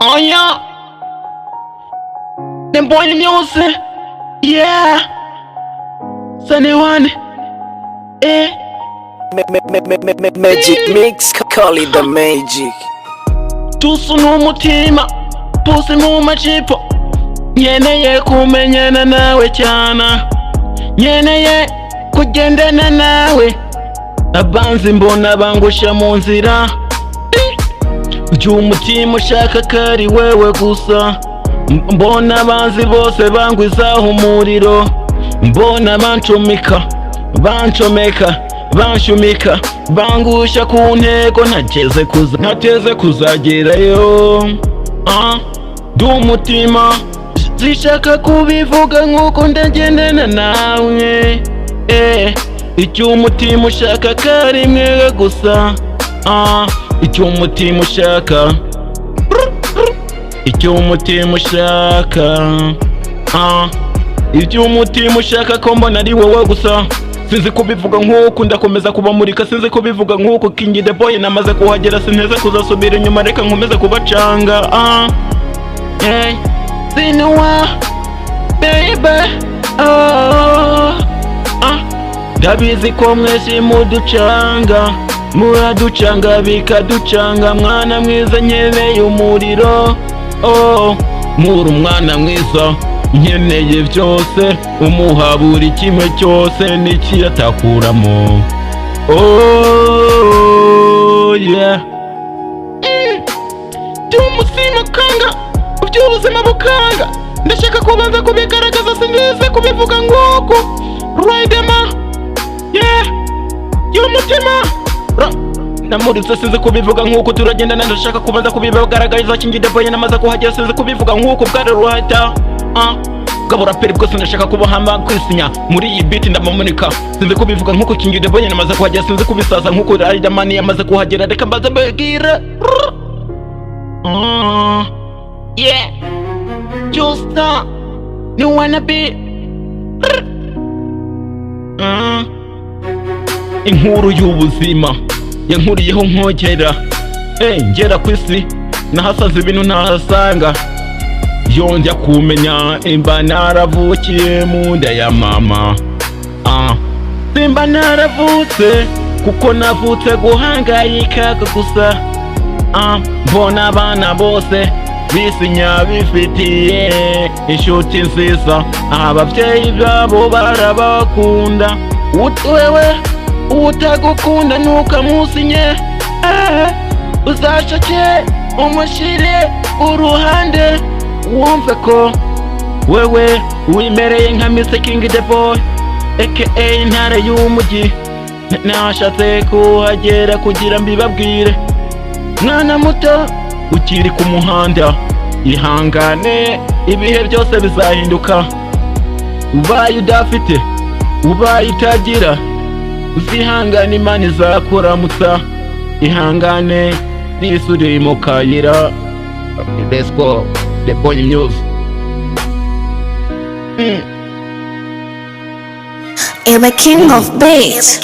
Oh yeah, them boy in music, yeah. Sunny one, eh. Magic mix, call it the magic. Tusu n'umutima, pusi mu majipo. Nyeneye kumenyana nawe cyana, nyeneye kugendana nawe. Abanzi mbona bangusha mu nzira, by'umutima ushaka ko ari wewe gusa. Mbona abanzi bose bangwizaho umuriro, mbona bancomeka, banshumika, bangusha ku ntego ntateze kuzagerayo. Nd'umutima zishaka kubivuga nkuko ndagendana nawe, icyo umutima ushaka ko ari mwe gusa. Icyo umutima ushaka, icyo umutima ushaka, icyo umutima ushaka ko mbona ari wowe gusa. Sinzi kubivuga nkuko ndakomeza kubamurika, sinzi kubivuga nkuko King the Boy namaze kuhagera, sinteze kuzasubira inyuma, reka nkomeze kubacanga. Sinuwa baby, ndabizi ko mwese muraducanga bikaducanga. Mwana mwiza nkeneye umuriro, muri umwana mwiza nkeneye byose, umuha buri kimwe cyose n'ikiyatakuramo. Yeah. By'umutima kanga, by'ubuzima bukanga, ndashaka kubanza kubigaragaza, sinzi kubivuga nguko. Riderman, yeah. Y'umutima namuritse, sinzi kubivuga nkuko turagendana, ndashaka kubanza kubibagaragariza. King the Boy namaze kuhagera, sinzi kubivuga nkuko bwari ruhata. Gaburaperi bwose ndashaka kubahamba kwisinya muri iyi beat ndamamunika, sinzi kubivuga nkuko King the Boy namaze kuhagera, sinzi kubisaza nkuko Riderman yamaze kuhagera, reka mbaze mbabwire. Yeah, just you wanna be inkuru y'ubuzima yankuriyeho nkogera, ngera ku isi nahasaze ibintu ntahasanga. Yongera kumenya imba naravukiye mu nda ya mama, simba naravutse kuko navutse guhangayika gusa. Mbona abana bose bisinya bifitiye inshuti nziza, ababyeyi babo barabakunda. Wewe utagukunda ntukamusinye, uzashake umushyire uruhande, wumve ko wewe wimereye nka Mr. King the Boy aka intare y'umujyi. Nashatse kuhagera kugira mbibabwire, mwana muto ukiri ku muhanda, ihangane ibihe byose bizahinduka. Ubaye udafite, ubaye utagira, uzihangane Imana izakuramutsa. Ihangane nisuri mu kayira. Let's go, the boy news. You're the king of beats.